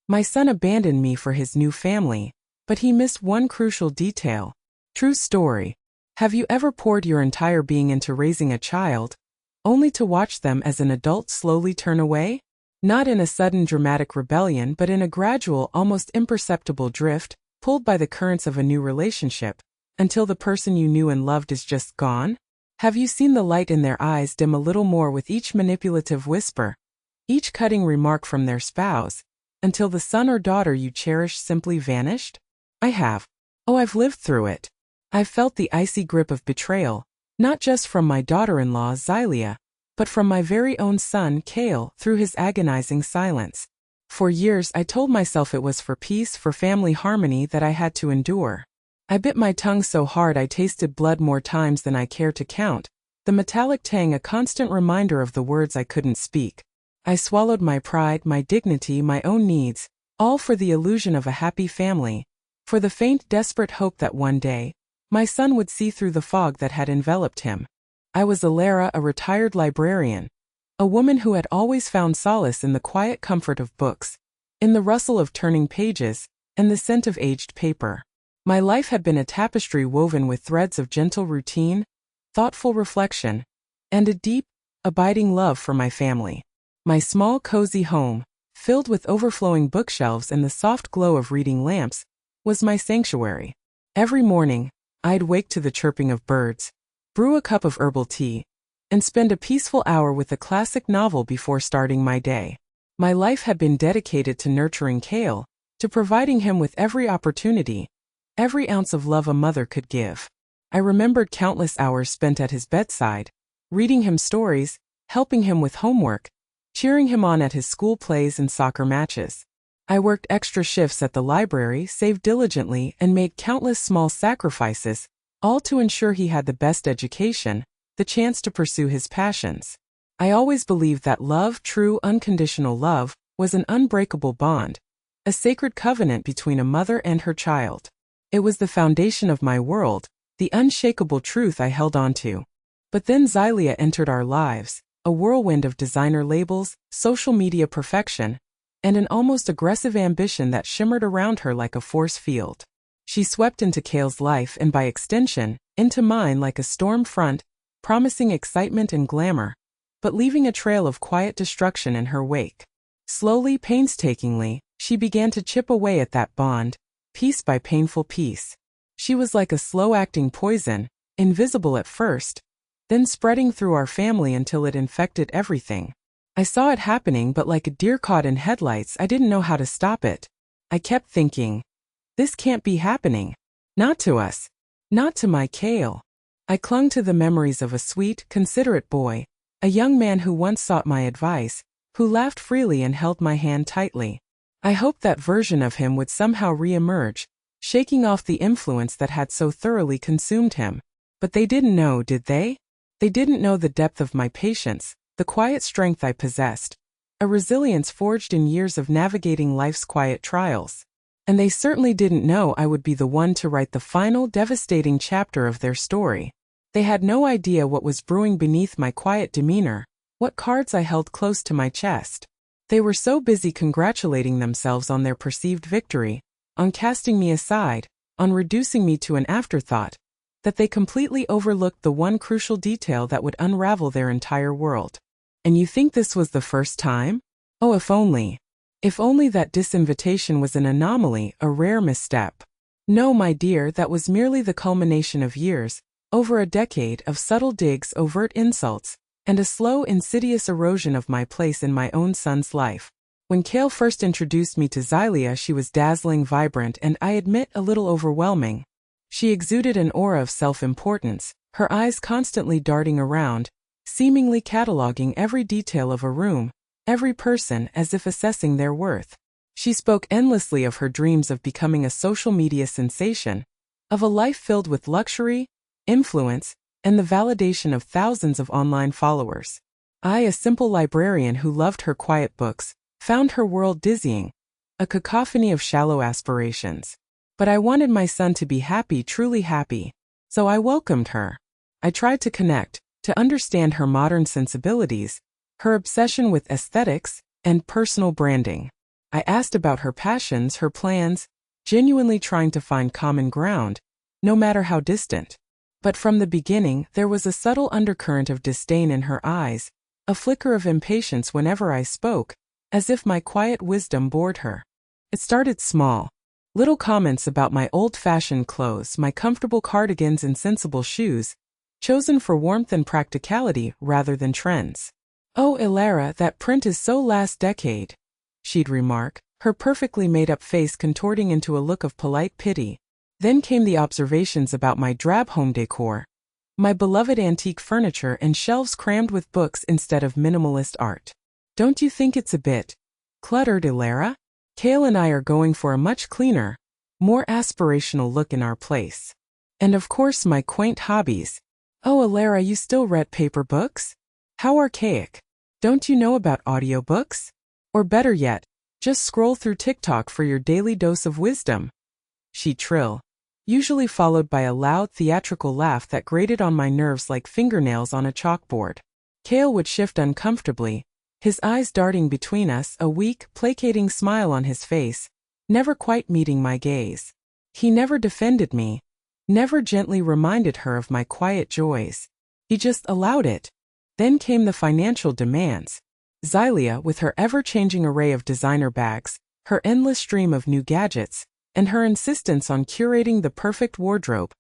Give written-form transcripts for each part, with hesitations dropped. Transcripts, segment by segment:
My son abandoned me for his new family, but he missed one crucial detail. True story. Have you ever poured your entire being into raising a child, only to watch them as an adult slowly turn away? Not in a sudden dramatic rebellion, but in a gradual, almost imperceptible drift, pulled by the currents of a new relationship, until the person you knew and loved is just gone? Have you seen the light in their eyes dim a little more with each manipulative whisper, each cutting remark from their spouse, until the son or daughter you cherished simply vanished? I have. Oh, I've lived through it. I've felt the icy grip of betrayal, not just from my daughter-in-law Xylia, but from my very own son Kale through his agonizing silence. For years I told myself it was for peace, for family harmony that I had to endure. I bit my tongue so hard I tasted blood more times than I care to count, the metallic tang a constant reminder of the words I couldn't speak. I swallowed my pride, my dignity, my own needs, all for the illusion of a happy family, for the faint, desperate hope that one day, my son would see through the fog that had enveloped him. I was Alara, a retired librarian, a woman who had always found solace in the quiet comfort of books, in the rustle of turning pages, and the scent of aged paper. My life had been a tapestry woven with threads of gentle routine, thoughtful reflection, and a deep, abiding love for my family. My small, cozy home, filled with overflowing bookshelves and the soft glow of reading lamps, was my sanctuary. Every morning, I'd wake to the chirping of birds, brew a cup of herbal tea, and spend a peaceful hour with a classic novel before starting my day. My life had been dedicated to nurturing Kale, to providing him with every opportunity, every ounce of love a mother could give. I remembered countless hours spent at his bedside, reading him stories, helping him with homework, cheering him on at his school plays and soccer matches. I worked extra shifts at the library, saved diligently, and made countless small sacrifices, all to ensure he had the best education, the chance to pursue his passions. I always believed that love, true, unconditional love, was an unbreakable bond, a sacred covenant between a mother and her child. It was the foundation of my world, the unshakable truth I held on to. But then Xylia entered our lives, a whirlwind of designer labels, social media perfection, and an almost aggressive ambition that shimmered around her like a force field. She swept into Kale's life and by extension, into mine like a storm front, promising excitement and glamour, but leaving a trail of quiet destruction in her wake. Slowly, painstakingly, she began to chip away at that bond, piece by painful piece. She was like a slow-acting poison, invisible at first, then spreading through our family until it infected everything. I saw it happening, but like a deer caught in headlights, I didn't know how to stop it. I kept thinking, this can't be happening. Not to us. Not to my Kale. I clung to the memories of a sweet, considerate boy, a young man who once sought my advice, who laughed freely and held my hand tightly. I hoped that version of him would somehow re-emerge, shaking off the influence that had so thoroughly consumed him. But they didn't know, did they? They didn't know the depth of my patience, the quiet strength I possessed, a resilience forged in years of navigating life's quiet trials. And they certainly didn't know I would be the one to write the final, devastating chapter of their story. They had no idea what was brewing beneath my quiet demeanor, what cards I held close to my chest. They were so busy congratulating themselves on their perceived victory, on casting me aside, on reducing me to an afterthought, that they completely overlooked the one crucial detail that would unravel their entire world. And you think this was the first time? Oh, if only. If only that disinvitation was an anomaly, a rare misstep. No, my dear, that was merely the culmination of years, over a decade of subtle digs, overt insults, and a slow, insidious erosion of my place in my own son's life. When Kale first introduced me to Xylia, she was dazzling, vibrant, and I admit a little overwhelming. She exuded an aura of self-importance, her eyes constantly darting around, seemingly cataloging every detail of a room, every person as if assessing their worth. She spoke endlessly of her dreams of becoming a social media sensation, of a life filled with luxury, influence, and the validation of thousands of online followers. I, a simple librarian who loved her quiet books, found her world dizzying, a cacophony of shallow aspirations. But I wanted my son to be happy, truly happy, so I welcomed her. I tried to connect, to understand her modern sensibilities, her obsession with aesthetics, and personal branding. I asked about her passions, her plans, genuinely trying to find common ground, no matter how distant. But from the beginning, there was a subtle undercurrent of disdain in her eyes, a flicker of impatience whenever I spoke, as if my quiet wisdom bored her. It started small. Little comments about my old-fashioned clothes, my comfortable cardigans and sensible shoes, chosen for warmth and practicality rather than trends. "Oh, Ilara, that print is so last decade," she'd remark, her perfectly made-up face contorting into a look of polite pity. Then came the observations about my drab home decor, my beloved antique furniture and shelves crammed with books instead of minimalist art. "Don't you think it's a bit cluttered, Ilara? Kale and I are going for a much cleaner, more aspirational look in our place. And of course my quaint hobbies. Oh, Ilara, you still read paper books? How archaic. Don't you know about audiobooks? Or better yet, just scroll through TikTok for your daily dose of wisdom," she'd trill, usually followed by a loud theatrical laugh that grated on my nerves like fingernails on a chalkboard. Kale would shift uncomfortably, his eyes darting between us, a weak, placating smile on his face, never quite meeting my gaze. He never defended me, never gently reminded her of my quiet joys. He just allowed it. Then came the financial demands. Xylia, with her ever-changing array of designer bags, her endless stream of new gadgets, and her insistence on curating the perfect wardrobe,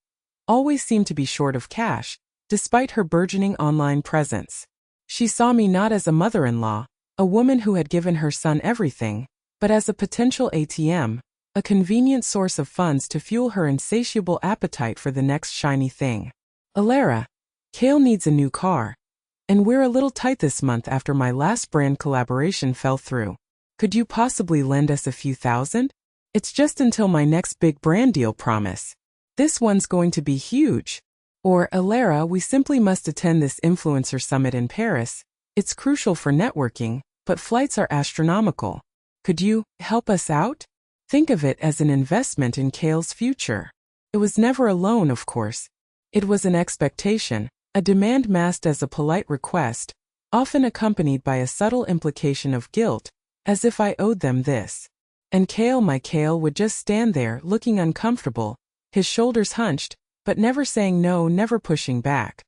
always seemed to be short of cash, despite her burgeoning online presence. She saw me not as a mother-in-law, a woman who had given her son everything, but as a potential ATM, a convenient source of funds to fuel her insatiable appetite for the next shiny thing. "Ilara, Kale needs a new car. And we're a little tight this month after my last brand collaboration fell through. Could you possibly lend us a few thousand? It's just until my next big brand deal, promise. This one's going to be huge." Or, "Ilara, we simply must attend this influencer summit in Paris. It's crucial for networking, but flights are astronomical. Could you help us out?" Think of it as an investment in Kale's future. It was never a loan, of course. It was an expectation, a demand masked as a polite request, often accompanied by a subtle implication of guilt, as if I owed them this. And Kale, my Kale, would just stand there looking uncomfortable, his shoulders hunched, but never saying no, never pushing back.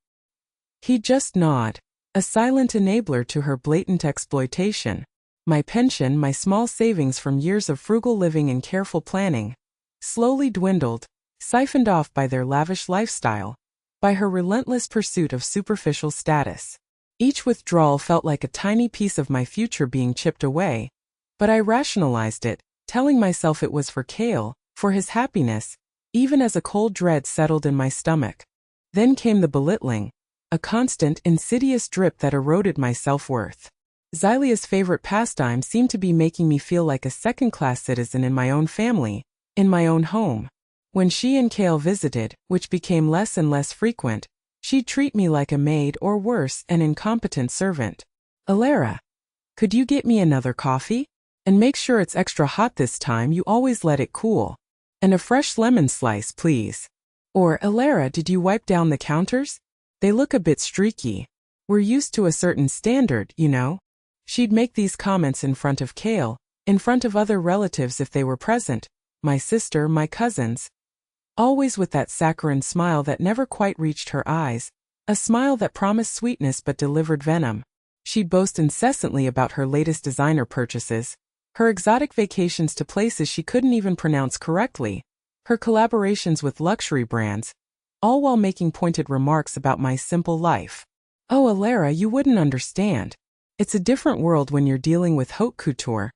He'd just nod, a silent enabler to her blatant exploitation. My pension, my small savings from years of frugal living and careful planning, slowly dwindled, siphoned off by their lavish lifestyle, by her relentless pursuit of superficial status. Each withdrawal felt like a tiny piece of my future being chipped away, but I rationalized it, telling myself it was for Kale, for his happiness, even as a cold dread settled in my stomach. Then came the belittling, a constant, insidious drip that eroded my self-worth. Xylia's favorite pastime seemed to be making me feel like a second-class citizen in my own family, in my own home. When she and Kale visited, which became less and less frequent, she'd treat me like a maid or worse, an incompetent servant. "Ilara, could you get me another coffee? And make sure it's extra hot this time, you always let it cool. And a fresh lemon slice, please." Or, "Ilara, did you wipe down the counters? They look a bit streaky. We're used to a certain standard, you know." She'd make these comments in front of Kale, in front of other relatives if they were present, my sister, my cousins. Always with that saccharine smile that never quite reached her eyes, a smile that promised sweetness but delivered venom. She'd boast incessantly about her latest designer purchases, her exotic vacations to places she couldn't even pronounce correctly, her collaborations with luxury brands, all while making pointed remarks about my simple life. "Oh, Ilara, you wouldn't understand. It's a different world when you're dealing with haute couture,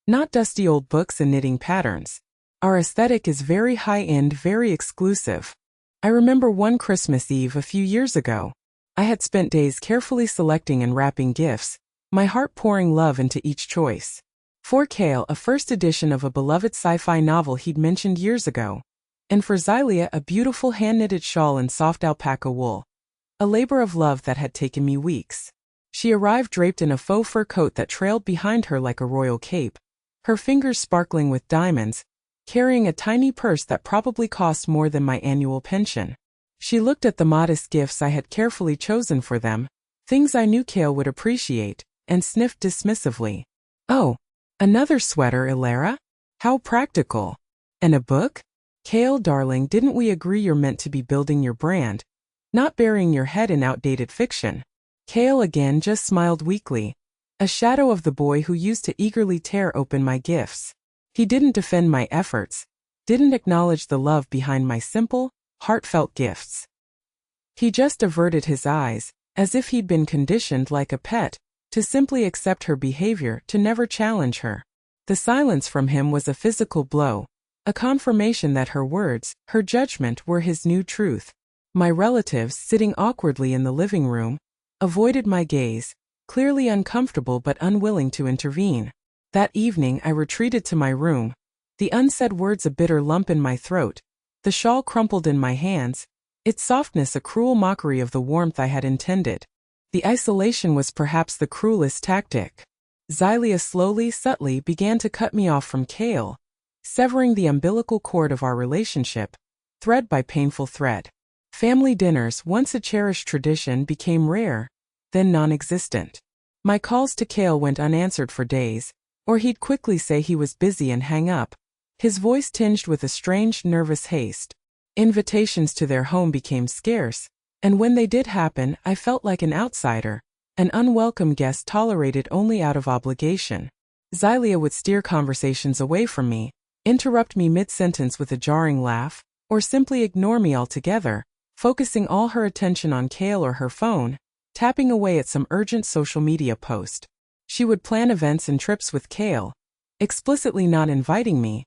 not dusty old books and knitting patterns. Our aesthetic is very high-end, very exclusive." I remember one Christmas Eve a few years ago. I had spent days carefully selecting and wrapping gifts, my heart pouring love into each choice. For Kale, a first edition of a beloved sci-fi novel he'd mentioned years ago, and for Xylia, a beautiful hand-knitted shawl in soft alpaca wool, a labor of love that had taken me weeks. She arrived draped in a faux fur coat that trailed behind her like a royal cape, her fingers sparkling with diamonds, carrying a tiny purse that probably cost more than my annual pension. She looked at the modest gifts I had carefully chosen for them, things I knew Kale would appreciate, and sniffed dismissively. "Oh, Another sweater, Ilara? How practical. And a book? Kale, darling, didn't we agree you're meant to be building your brand, not burying your head in outdated fiction? Kale again just smiled weakly, a shadow of the boy who used to eagerly tear open my gifts. He didn't defend my efforts, didn't acknowledge the love behind my simple, heartfelt gifts. He just averted his eyes, as if he'd been conditioned like a pet, to simply accept her behavior, to never challenge her. The silence from him was a physical blow, a confirmation that her words, her judgment, were his new truth. My relatives, sitting awkwardly in the living room, avoided my gaze, clearly uncomfortable but unwilling to intervene. That evening I retreated to my room, the unsaid words a bitter lump in my throat, the shawl crumpled in my hands, its softness a cruel mockery of the warmth I had intended. The isolation was perhaps the cruelest tactic. Xylia slowly, subtly began to cut me off from Kale, severing the umbilical cord of our relationship, thread by painful thread. Family dinners, once a cherished tradition, became rare, then non-existent. My calls to Kale went unanswered for days, or he'd quickly say he was busy and hang up, his voice tinged with a strange, nervous haste. Invitations to their home became scarce, and when they did happen, I felt like an outsider, an unwelcome guest tolerated only out of obligation. Xylia would steer conversations away from me, interrupt me mid-sentence with a jarring laugh, or simply ignore me altogether, focusing all her attention on Kale or her phone, tapping away at some urgent social media post. She would plan events and trips with Kale, explicitly not inviting me,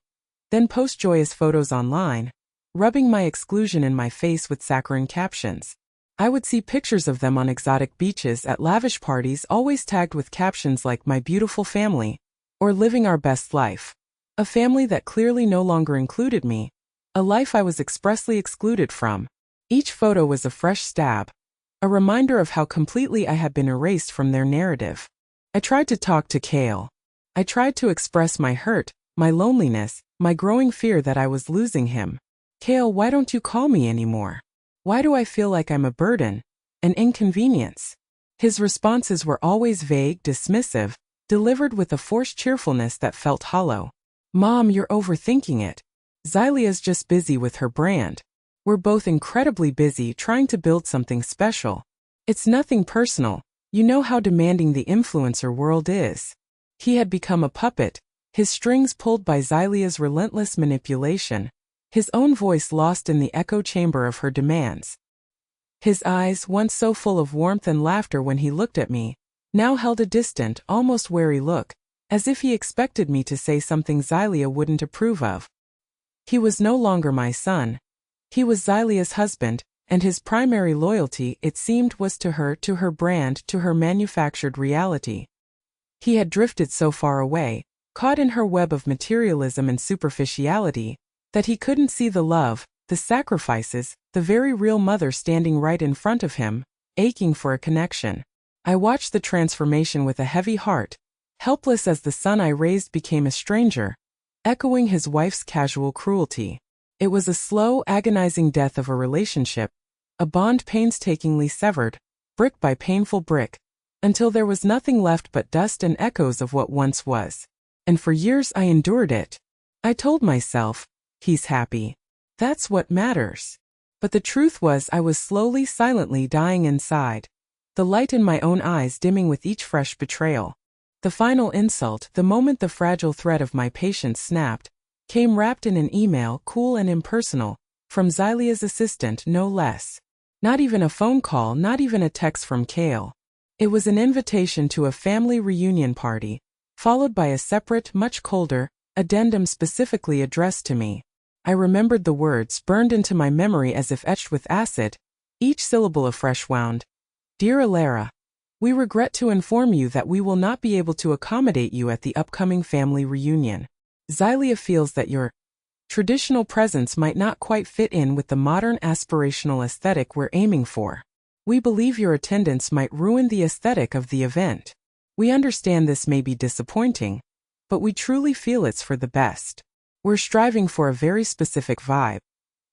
then post joyous photos online, rubbing my exclusion in my face with saccharine captions. I would see pictures of them on exotic beaches, at lavish parties, always tagged with captions like "my beautiful family" or "living our best life." A family that clearly no longer included me, a life I was expressly excluded from. Each photo was a fresh stab, a reminder of how completely I had been erased from their narrative. I tried to talk to Kale. I tried to express my hurt, my loneliness, my growing fear that I was losing him. Kale, why don't you call me anymore? Why do I feel like I'm a burden, an inconvenience? His responses were always vague, dismissive, delivered with a forced cheerfulness that felt hollow. Mom, you're overthinking it. Xylia's just busy with her brand. We're both incredibly busy trying to build something special. It's nothing personal. You know how demanding the influencer world is. He had become a puppet, his strings pulled by Xylia's relentless manipulation, his own voice lost in the echo chamber of her demands. His eyes, once so full of warmth and laughter when he looked at me, now held a distant, almost wary look, as if he expected me to say something Xylia wouldn't approve of. He was no longer my son. He was Xylia's husband, and his primary loyalty, it seemed, was to her brand, to her manufactured reality. He had drifted so far away, caught in her web of materialism and superficiality, that he couldn't see the love, the sacrifices, the very real mother standing right in front of him, aching for a connection. I watched the transformation with a heavy heart, helpless as the son I raised became a stranger, echoing his wife's casual cruelty. It was a slow, agonizing death of a relationship, a bond painstakingly severed, brick by painful brick, until there was nothing left but dust and echoes of what once was. And for years I endured it. I told myself, he's happy. That's what matters. But the truth was I was slowly, silently dying inside, the light in my own eyes dimming with each fresh betrayal. The final insult, the moment the fragile thread of my patience snapped, came wrapped in an email, cool and impersonal, from Xylia's assistant, no less. Not even a phone call, not even a text from Kale. It was an invitation to a family reunion party, followed by a separate, much colder, addendum specifically addressed to me. I remembered the words, burned into my memory as if etched with acid, each syllable a fresh wound. Dear Ilara, we regret to inform you that we will not be able to accommodate you at the upcoming family reunion. Xylia feels that your traditional presence might not quite fit in with the modern aspirational aesthetic we're aiming for. We believe your attendance might ruin the aesthetic of the event. We understand this may be disappointing, but we truly feel it's for the best. We're striving for a very specific vibe,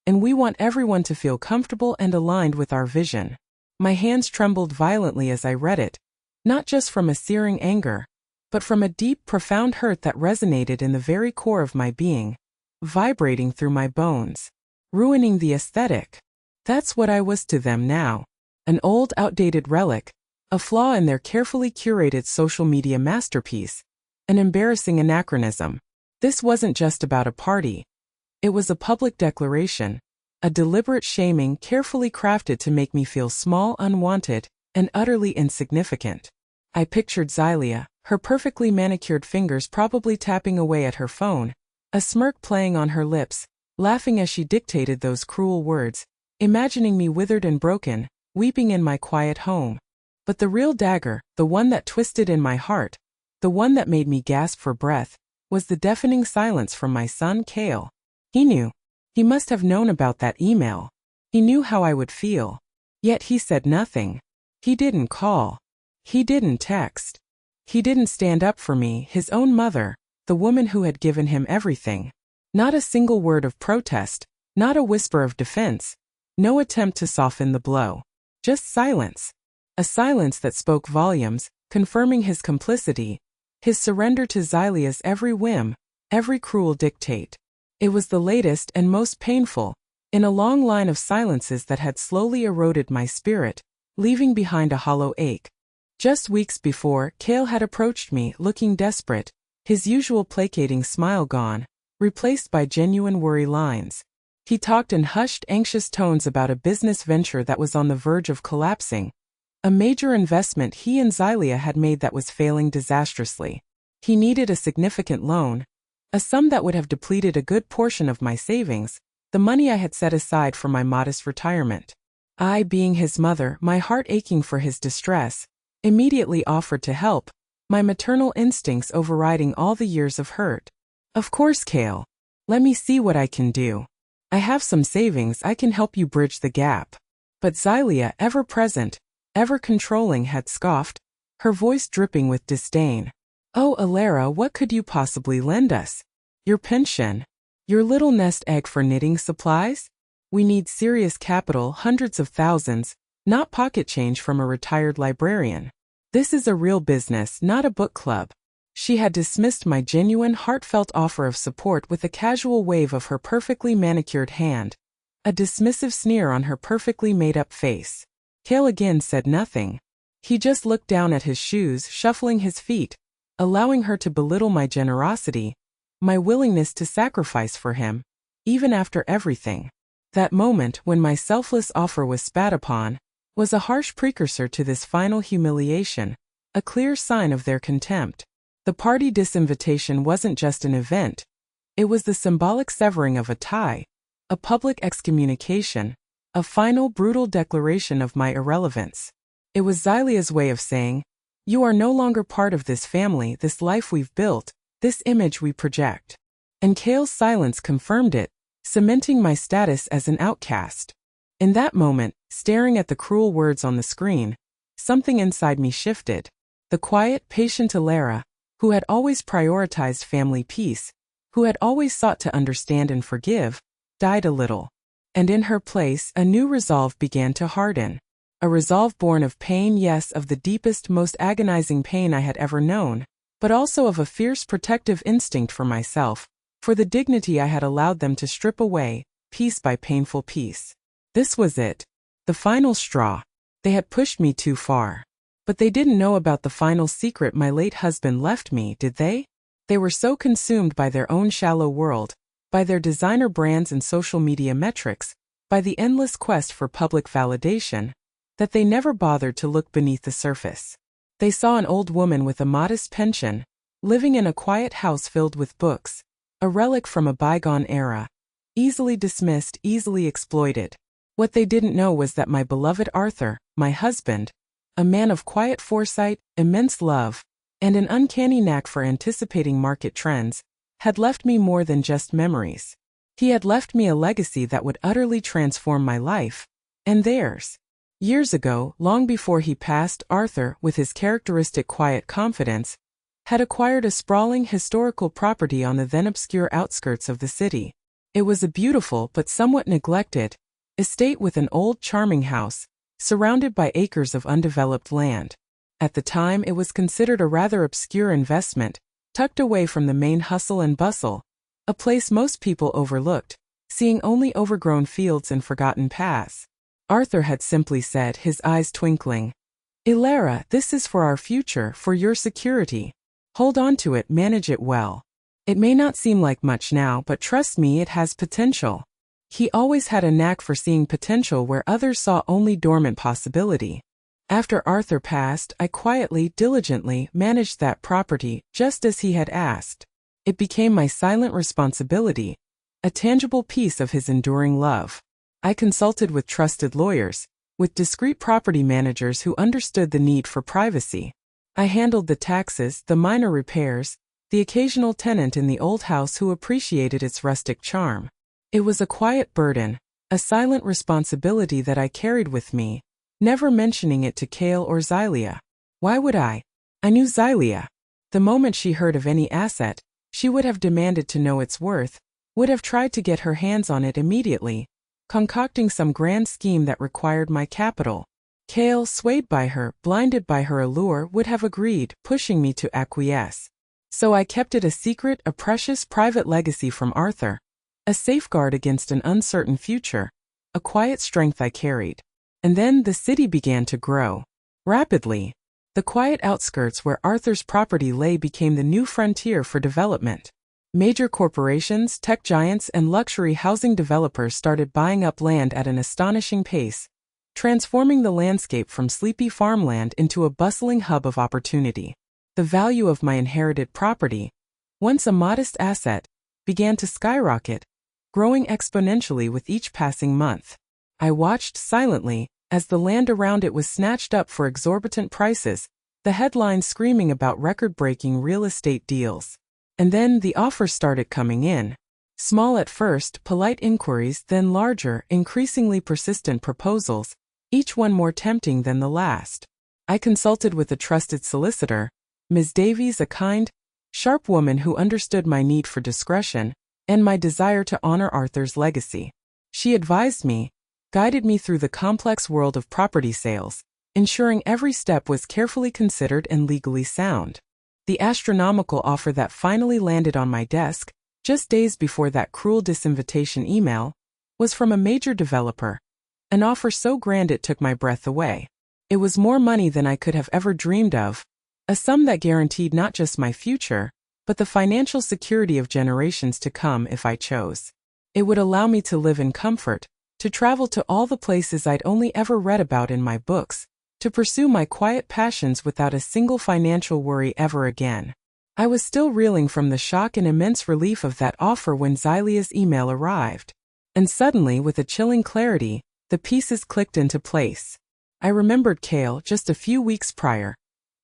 and we want everyone to feel comfortable and aligned with our vision. My hands trembled violently as I read it, not just from a searing anger, but from a deep, profound hurt that resonated in the very core of my being, vibrating through my bones, ruining the aesthetic. That's what I was to them now. An old, outdated relic, a flaw in their carefully curated social media masterpiece, an embarrassing anachronism. This wasn't just about a party. It was a public declaration, a deliberate shaming carefully crafted to make me feel small, unwanted, and utterly insignificant. I pictured Xylia, her perfectly manicured fingers probably tapping away at her phone, a smirk playing on her lips, laughing as she dictated those cruel words, imagining me withered and broken, weeping in my quiet home. But the real dagger, the one that twisted in my heart, the one that made me gasp for breath, was the deafening silence from my son Kale. He knew. He must have known about that email. He knew how I would feel. Yet he said nothing. He didn't call. He didn't text. He didn't stand up for me, his own mother, the woman who had given him everything. Not a single word of protest, not a whisper of defense, no attempt to soften the blow. Just silence. A silence that spoke volumes, confirming his complicity, his surrender to Xylia's every whim, every cruel dictate. It was the latest and most painful, in a long line of silences that had slowly eroded my spirit, leaving behind a hollow ache. Just weeks before, Kale had approached me, looking desperate, his usual placating smile gone, replaced by genuine worry lines. He talked in hushed, anxious tones about a business venture that was on the verge of collapsing, a major investment he and Xylia had made that was failing disastrously. He needed a significant loan, a sum that would have depleted a good portion of my savings, the money I had set aside for my modest retirement. I, being his mother, my heart aching for his distress, immediately offered to help, my maternal instincts overriding all the years of hurt. Of course, Kale. Let me see what I can do. I have some savings, I can help you bridge the gap. But Xylia, ever present, ever controlling, had scoffed, her voice dripping with disdain. Oh, Alara, what could you possibly lend us? Your pension? Your little nest egg for knitting supplies? We need serious capital, hundreds of thousands, not pocket change from a retired librarian. This is a real business, not a book club. She had dismissed my genuine, heartfelt offer of support with a casual wave of her perfectly manicured hand, a dismissive sneer on her perfectly made-up face. Kale again said nothing. He just looked down at his shoes, shuffling his feet, allowing her to belittle my generosity, my willingness to sacrifice for him, even after everything. That moment, when my selfless offer was spat upon, was a harsh precursor to this final humiliation, a clear sign of their contempt. The party disinvitation wasn't just an event. It was the symbolic severing of a tie, a public excommunication, a final brutal declaration of my irrelevance. It was Xylia's way of saying, you are no longer part of this family, this life we've built, this image we project. And Kale's silence confirmed it, cementing my status as an outcast. In that moment, staring at the cruel words on the screen, something inside me shifted. The quiet, patient Alara, who had always prioritized family peace, who had always sought to understand and forgive, died a little. And in her place, a new resolve began to harden. A resolve born of pain, yes, of the deepest, most agonizing pain I had ever known, but also of a fierce protective instinct for myself, for the dignity I had allowed them to strip away, piece by painful piece. This was it. The final straw. They had pushed me too far. But they didn't know about the final secret my late husband left me, did they? They were so consumed by their own shallow world, by their designer brands and social media metrics, by the endless quest for public validation, that they never bothered to look beneath the surface. They saw an old woman with a modest pension, living in a quiet house filled with books, a relic from a bygone era, easily dismissed, easily exploited. What they didn't know was that my beloved Arthur, my husband, a man of quiet foresight, immense love, and an uncanny knack for anticipating market trends, had left me more than just memories. He had left me a legacy that would utterly transform my life, and theirs. Years ago, long before he passed, Arthur, with his characteristic quiet confidence, had acquired a sprawling historical property on the then obscure outskirts of the city. It was a beautiful but somewhat neglected estate with an old charming house, surrounded by acres of undeveloped land. At the time, it was considered a rather obscure investment, tucked away from the main hustle and bustle, a place most people overlooked, seeing only overgrown fields and forgotten paths. Arthur had simply said, his eyes twinkling, "Ilara, this is for our future, for your security. Hold on to it, manage it well. It may not seem like much now, but trust me, it has potential." He always had a knack for seeing potential where others saw only dormant possibility. After Arthur passed, I quietly, diligently managed that property, just as he had asked. It became my silent responsibility, a tangible piece of his enduring love. I consulted with trusted lawyers, with discreet property managers who understood the need for privacy. I handled the taxes, the minor repairs, the occasional tenant in the old house who appreciated its rustic charm. It was a quiet burden, a silent responsibility that I carried with me, never mentioning it to Cale or Xylia. Why would I? I knew Xylia. The moment she heard of any asset, she would have demanded to know its worth, would have tried to get her hands on it immediately, concocting some grand scheme that required my capital. Cale, swayed by her, blinded by her allure, would have agreed, pushing me to acquiesce. So I kept it a secret, a precious private legacy from Arthur, a safeguard against an uncertain future, a quiet strength I carried. And then the city began to grow. Rapidly. The quiet outskirts where Arthur's property lay became the new frontier for development. Major corporations, tech giants, and luxury housing developers started buying up land at an astonishing pace, transforming the landscape from sleepy farmland into a bustling hub of opportunity. The value of my inherited property, once a modest asset, began to skyrocket, growing exponentially with each passing month. I watched silently as the land around it was snatched up for exorbitant prices, the headlines screaming about record-breaking real estate deals. And then the offers started coming in. Small at first, polite inquiries, then larger, increasingly persistent proposals, each one more tempting than the last. I consulted with a trusted solicitor, Ms. Davies, a kind, sharp woman who understood my need for discretion and my desire to honor Arthur's legacy. She advised me, guided me through the complex world of property sales, ensuring every step was carefully considered and legally sound. The astronomical offer that finally landed on my desk, just days before that cruel disinvitation email, was from a major developer, an offer so grand it took my breath away. It was more money than I could have ever dreamed of, a sum that guaranteed not just my future, but the financial security of generations to come if I chose. It would allow me to live in comfort, to travel to all the places I'd only ever read about in my books, to pursue my quiet passions without a single financial worry ever again. I was still reeling from the shock and immense relief of that offer when Xylia's email arrived. And suddenly, with a chilling clarity, the pieces clicked into place. I remembered Cale, just a few weeks prior,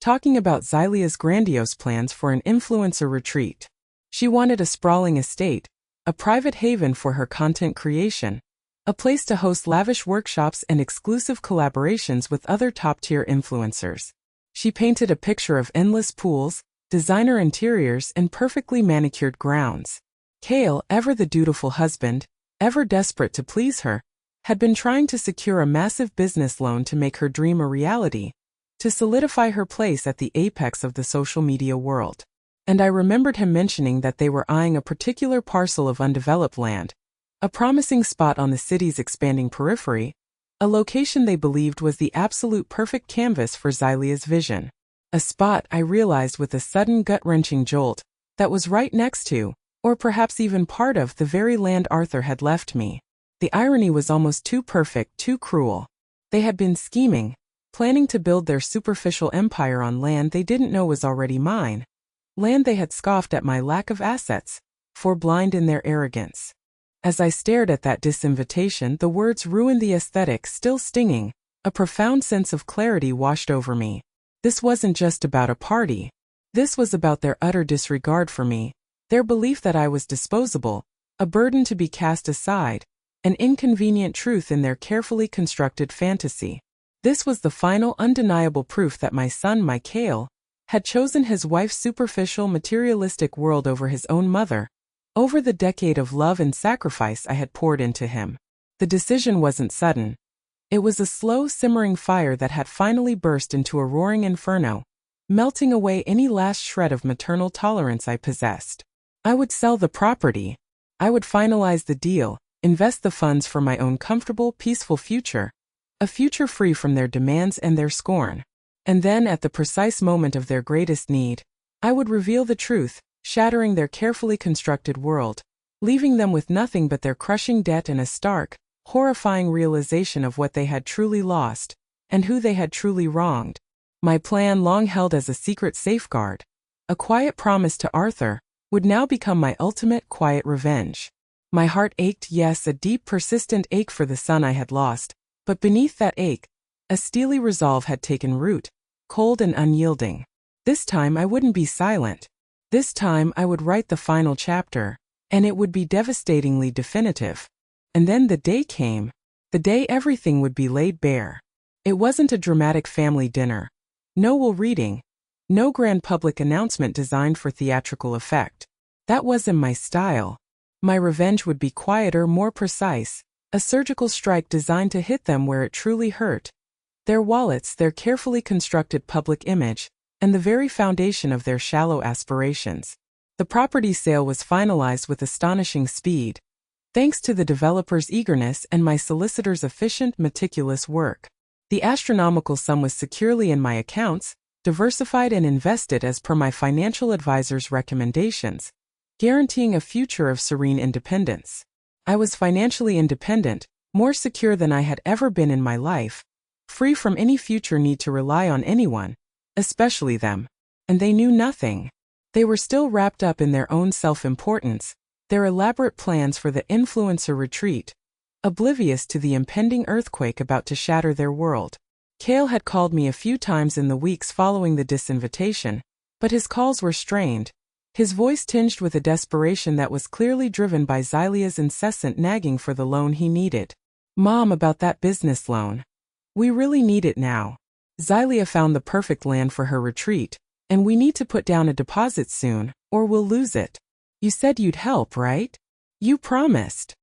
talking about Xylia's grandiose plans for an influencer retreat. She wanted a sprawling estate, a private haven for her content creation, a place to host lavish workshops and exclusive collaborations with other top-tier influencers. She painted a picture of endless pools, designer interiors, and perfectly manicured grounds. Cale, ever the dutiful husband, ever desperate to please her, had been trying to secure a massive business loan to make her dream a reality, to solidify her place at the apex of the social media world. And I remembered him mentioning that they were eyeing a particular parcel of undeveloped land, a promising spot on the city's expanding periphery, a location they believed was the absolute perfect canvas for Xylia's vision. A spot, I realized with a sudden gut-wrenching jolt, that was right next to, or perhaps even part of, the very land Arthur had left me. The irony was almost too perfect, too cruel. They had been scheming, planning to build their superficial empire on land they didn't know was already mine. Land they had scoffed at my lack of assets, for blind in their arrogance. As I stared at that disinvitation, the words ruined the aesthetic still stinging, a profound sense of clarity washed over me. This wasn't just about a party. This was about their utter disregard for me, their belief that I was disposable, a burden to be cast aside, an inconvenient truth in their carefully constructed fantasy. This was the final undeniable proof that my son, Cale, had chosen his wife's superficial materialistic world over his own mother, over the decade of love and sacrifice I had poured into him. The decision wasn't sudden. It was a slow, simmering fire that had finally burst into a roaring inferno, melting away any last shred of maternal tolerance I possessed. I would sell the property. I would finalize the deal, invest the funds for my own comfortable, peaceful future, a future free from their demands and their scorn. And then, at the precise moment of their greatest need, I would reveal the truth, shattering their carefully constructed world, leaving them with nothing but their crushing debt and a stark, horrifying realization of what they had truly lost, and who they had truly wronged. My plan, long held as a secret safeguard, a quiet promise to Arthur, would now become my ultimate quiet revenge. My heart ached, yes, a deep, persistent ache for the son I had lost, but beneath that ache, a steely resolve had taken root, cold and unyielding. This time I wouldn't be silent. This time I would write the final chapter, and it would be devastatingly definitive. And then the day came, the day everything would be laid bare. It wasn't a dramatic family dinner, no will reading, no grand public announcement designed for theatrical effect. That wasn't my style. My revenge would be quieter, more precise, a surgical strike designed to hit them where it truly hurt. Their wallets, their carefully constructed public image, and the very foundation of their shallow aspirations. The property sale was finalized with astonishing speed, thanks to the developer's eagerness and my solicitor's efficient, meticulous work. The astronomical sum was securely in my accounts, diversified and invested as per my financial advisor's recommendations, guaranteeing a future of serene independence. I was financially independent, more secure than I had ever been in my life, free from any future need to rely on anyone, especially them. And they knew nothing. They were still wrapped up in their own self-importance, their elaborate plans for the influencer retreat, oblivious to the impending earthquake about to shatter their world. Cale had called me a few times in the weeks following the disinvitation, but his calls were strained, his voice tinged with a desperation that was clearly driven by Xylia's incessant nagging for the loan he needed. "Mom, about that business loan. We really need it now. Xylia found the perfect land for her retreat, and we need to put down a deposit soon, or we'll lose it. You said you'd help, right? You promised."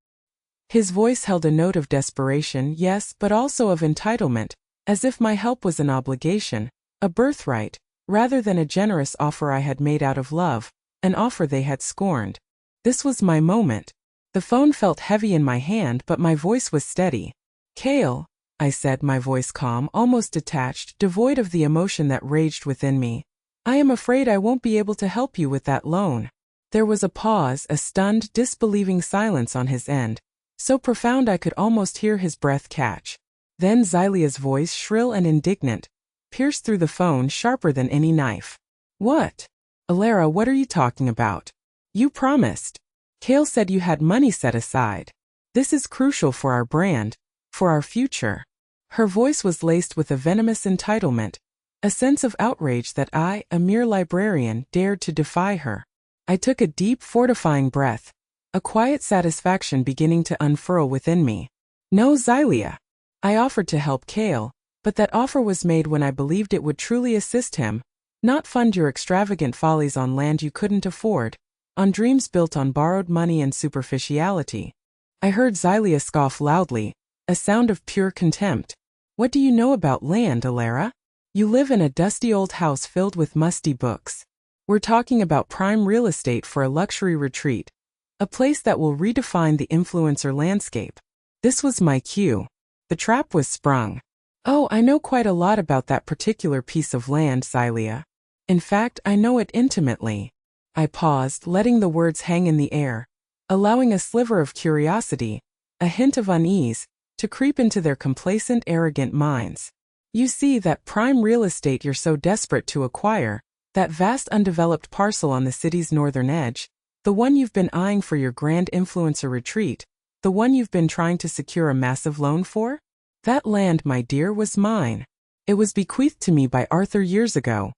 His voice held a note of desperation, yes, but also of entitlement, as if my help was an obligation, a birthright, rather than a generous offer I had made out of love, an offer they had scorned. This was my moment. The phone felt heavy in my hand, but my voice was steady. "Cale," I said, my voice calm, almost detached, devoid of the emotion that raged within me, "I am afraid I won't be able to help you with that loan." There was a pause, a stunned, disbelieving silence on his end, so profound I could almost hear his breath catch. Then Xylia's voice, shrill and indignant, pierced through the phone sharper than any knife. "What? Alara, what are you talking about? You promised. Cale said you had money set aside. This is crucial for our brand, for our future." Her voice was laced with a venomous entitlement, a sense of outrage that I, a mere librarian, dared to defy her. I took a deep, fortifying breath, a quiet satisfaction beginning to unfurl within me. "No, Xylia. I offered to help Cale, but that offer was made when I believed it would truly assist him, not fund your extravagant follies on land you couldn't afford, on dreams built on borrowed money and superficiality." I heard Xylia scoff loudly, a sound of pure contempt. "What do you know about land, Alara? You live in a dusty old house filled with musty books. We're talking about prime real estate for a luxury retreat, a place that will redefine the influencer landscape." This was my cue. The trap was sprung. "Oh, I know quite a lot about that particular piece of land, Xylia. In fact, I know it intimately." I paused, letting the words hang in the air, allowing a sliver of curiosity, a hint of unease, to creep into their complacent, arrogant minds. "You see, that prime real estate you're so desperate to acquire, that vast undeveloped parcel on the city's northern edge, the one you've been eyeing for your grand influencer retreat, the one you've been trying to secure a massive loan for? That land, my dear, was mine. It was bequeathed to me by Arthur years ago.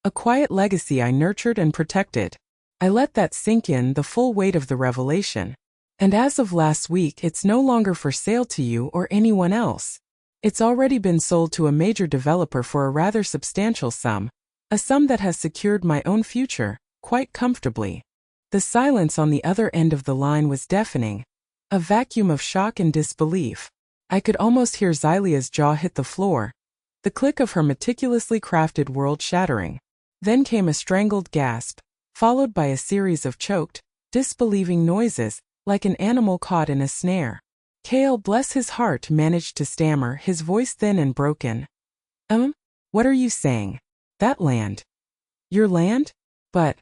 A quiet legacy I nurtured and protected. I let that sink in, the full weight of the revelation. And as of last week, it's no longer for sale to you or anyone else. It's already been sold to a major developer for a rather substantial sum, a sum that has secured my own future, quite comfortably." The silence on the other end of the line was deafening, a vacuum of shock and disbelief. I could almost hear Xylia's jaw hit the floor, the click of her meticulously crafted world shattering. Then came a strangled gasp, followed by a series of choked, disbelieving noises, like an animal caught in a snare. Cale, bless his heart, managed to stammer, his voice thin and broken. What are you saying? That land? Your land? But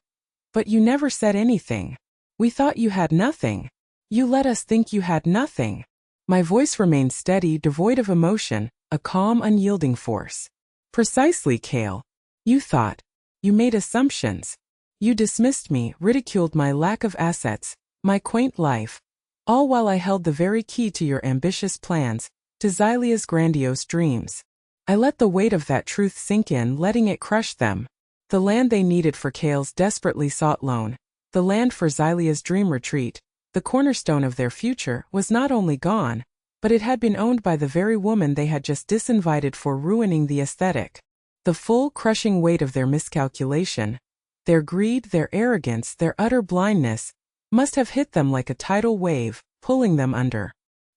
you never said anything. We thought you had nothing. You let us think you had nothing. My voice remained steady, devoid of emotion, a calm, unyielding force. Precisely, Cale. You thought. You made assumptions. You dismissed me, ridiculed my lack of assets, my quaint life, all while I held the very key to your ambitious plans, to Xylia's grandiose dreams. I let the weight of that truth sink in, letting it crush them. The land they needed for Cale's desperately sought loan, the land for Xylia's dream retreat, the cornerstone of their future, was not only gone, but it had been owned by the very woman they had just disinvited for ruining the aesthetic. The full, crushing weight of their miscalculation, their greed, their arrogance, their utter blindness, must have hit them like a tidal wave, pulling them under.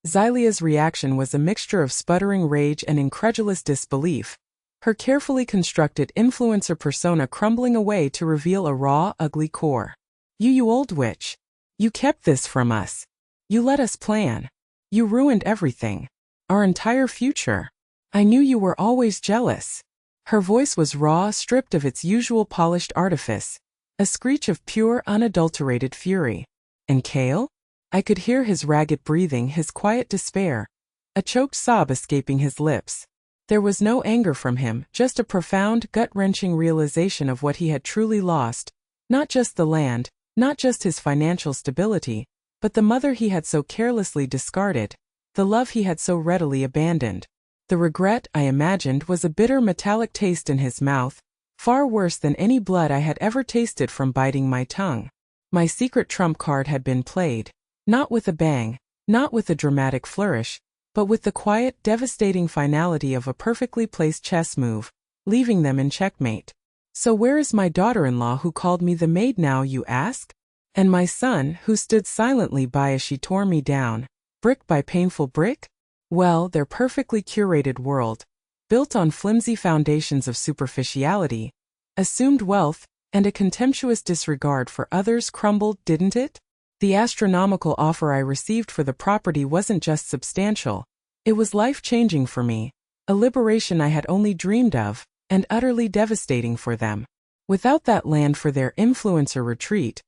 Xylia's reaction was a mixture of sputtering rage and incredulous disbelief, her carefully constructed influencer persona crumbling away to reveal a raw, ugly core. You old witch. You kept this from us. You let us plan. You ruined everything. Our entire future. I knew you were always jealous. Her voice was raw, stripped of its usual polished artifice, a screech of pure, unadulterated fury. And Cale? I could hear his ragged breathing, his quiet despair, a choked sob escaping his lips. There was no anger from him, just a profound, gut-wrenching realization of what he had truly lost, not just the land, not just his financial stability, but the mother he had so carelessly discarded, the love he had so readily abandoned. The regret, I imagined, was a bitter metallic taste in his mouth, far worse than any blood I had ever tasted from biting my tongue. My secret trump card had been played, not with a bang, not with a dramatic flourish, but with the quiet, devastating finality of a perfectly placed chess move, leaving them in checkmate. So where is my daughter-in-law who called me the maid now, you ask? And my son, who stood silently by as she tore me down, brick by painful brick? Well, their perfectly curated world, built on flimsy foundations of superficiality, assumed wealth, and a contemptuous disregard for others, crumbled, didn't it? The astronomical offer I received for the property wasn't just substantial, it was life-changing for me, a liberation I had only dreamed of, and utterly devastating for them. Without that land for their influencer retreat,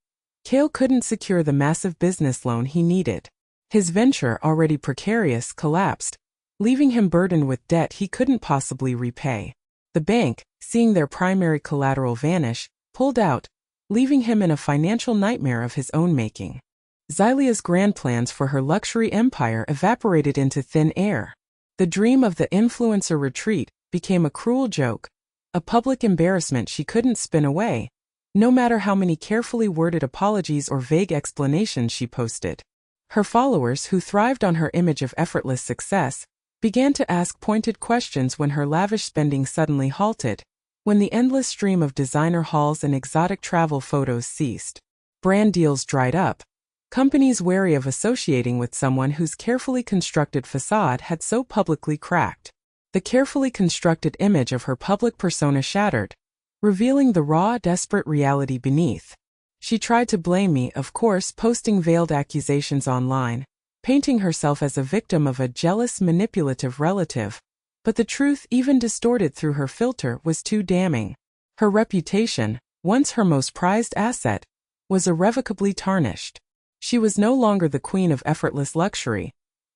Cale couldn't secure the massive business loan he needed. His venture, already precarious, collapsed, leaving him burdened with debt he couldn't possibly repay. The bank, seeing their primary collateral vanish, pulled out, leaving him in a financial nightmare of his own making. Xylia's grand plans for her luxury empire evaporated into thin air. The dream of the influencer retreat became a cruel joke, a public embarrassment she couldn't spin away, no matter how many carefully worded apologies or vague explanations she posted. Her followers, who thrived on her image of effortless success, began to ask pointed questions when her lavish spending suddenly halted, when the endless stream of designer hauls and exotic travel photos ceased. Brand deals dried up, companies wary of associating with someone whose carefully constructed facade had so publicly cracked. The carefully constructed image of her public persona shattered, revealing the raw, desperate reality beneath. She tried to blame me, of course, posting veiled accusations online, painting herself as a victim of a jealous, manipulative relative. But the truth, even distorted through her filter, was too damning. Her reputation, once her most prized asset, was irrevocably tarnished. She was no longer the queen of effortless luxury.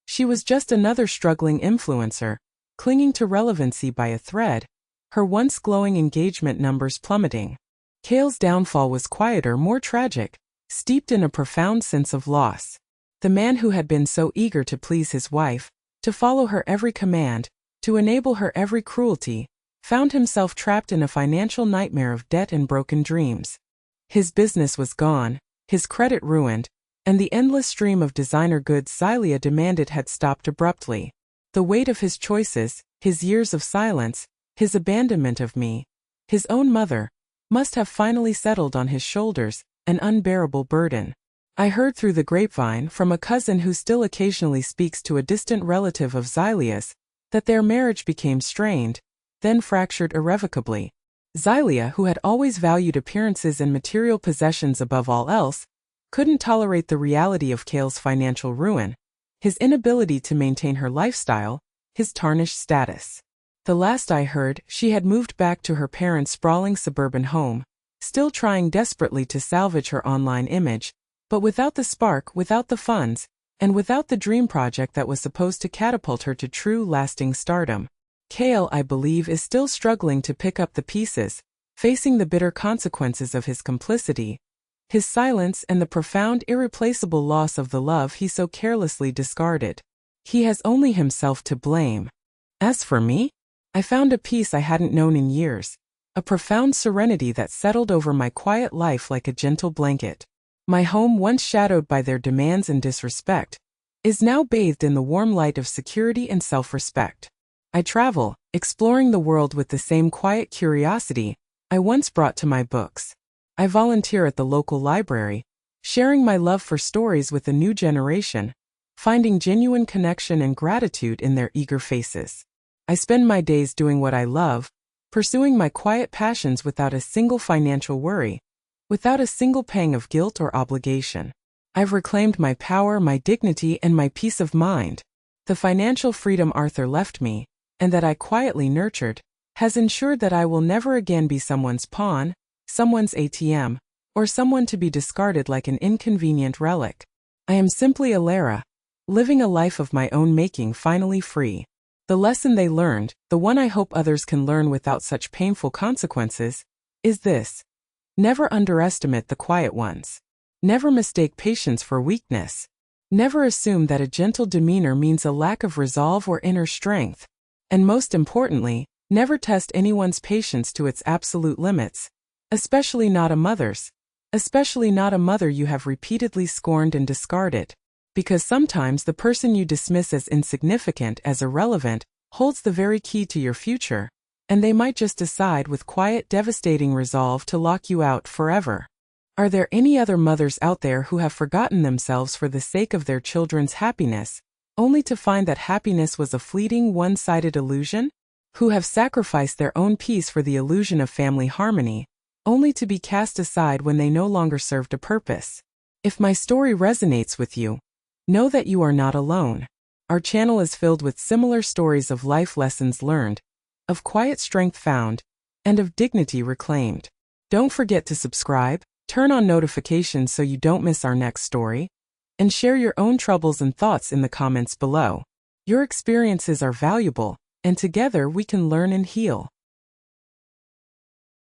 She was just another struggling influencer, clinging to relevancy by a thread, her once glowing engagement numbers plummeting. Cale's downfall was quieter, more tragic, steeped in a profound sense of loss. The man who had been so eager to please his wife, to follow her every command, to enable her every cruelty, found himself trapped in a financial nightmare of debt and broken dreams. His business was gone, his credit ruined, and the endless stream of designer goods Xylia demanded had stopped abruptly. The weight of his choices, his years of silence, his abandonment of me, his own mother, must have finally settled on his shoulders, an unbearable burden. I heard through the grapevine from a cousin who still occasionally speaks to a distant relative of Xylia's that their marriage became strained, then fractured irrevocably. Xylia, who had always valued appearances and material possessions above all else, couldn't tolerate the reality of Cale's financial ruin, his inability to maintain her lifestyle, his tarnished status. The last I heard, she had moved back to her parents' sprawling suburban home, still trying desperately to salvage her online image, but without the spark, without the funds, and without the dream project that was supposed to catapult her to true, lasting stardom. Cale, I believe, is still struggling to pick up the pieces, facing the bitter consequences of his complicity, his silence, and the profound, irreplaceable loss of the love he so carelessly discarded. He has only himself to blame. As for me, I found a peace I hadn't known in years, a profound serenity that settled over my quiet life like a gentle blanket. My home, once shadowed by their demands and disrespect, is now bathed in the warm light of security and self-respect. I travel, exploring the world with the same quiet curiosity I once brought to my books. I volunteer at the local library, sharing my love for stories with a new generation, finding genuine connection and gratitude in their eager faces. I spend my days doing what I love, pursuing my quiet passions without a single financial worry, without a single pang of guilt or obligation. I've reclaimed my power, my dignity, and my peace of mind. The financial freedom Arthur left me, and that I quietly nurtured, has ensured that I will never again be someone's pawn, someone's ATM, or someone to be discarded like an inconvenient relic. I am simply Alara, living a life of my own making, finally free. The lesson they learned, the one I hope others can learn without such painful consequences, is this: never underestimate the quiet ones. Never mistake patience for weakness. Never assume that a gentle demeanor means a lack of resolve or inner strength. And most importantly, never test anyone's patience to its absolute limits, especially not a mother's, especially not a mother you have repeatedly scorned and discarded. Because sometimes the person you dismiss as insignificant, as irrelevant, holds the very key to your future, and they might just decide with quiet, devastating resolve to lock you out forever. Are there any other mothers out there who have forgotten themselves for the sake of their children's happiness, only to find that happiness was a fleeting, one-sided illusion? Who have sacrificed their own peace for the illusion of family harmony, only to be cast aside when they no longer served a purpose? If my story resonates with you, know that you are not alone. Our channel is filled with similar stories of life lessons learned, of quiet strength found, and of dignity reclaimed. Don't forget to subscribe, turn on notifications so you don't miss our next story, and share your own troubles and thoughts in the comments below. Your experiences are valuable, and together we can learn and heal.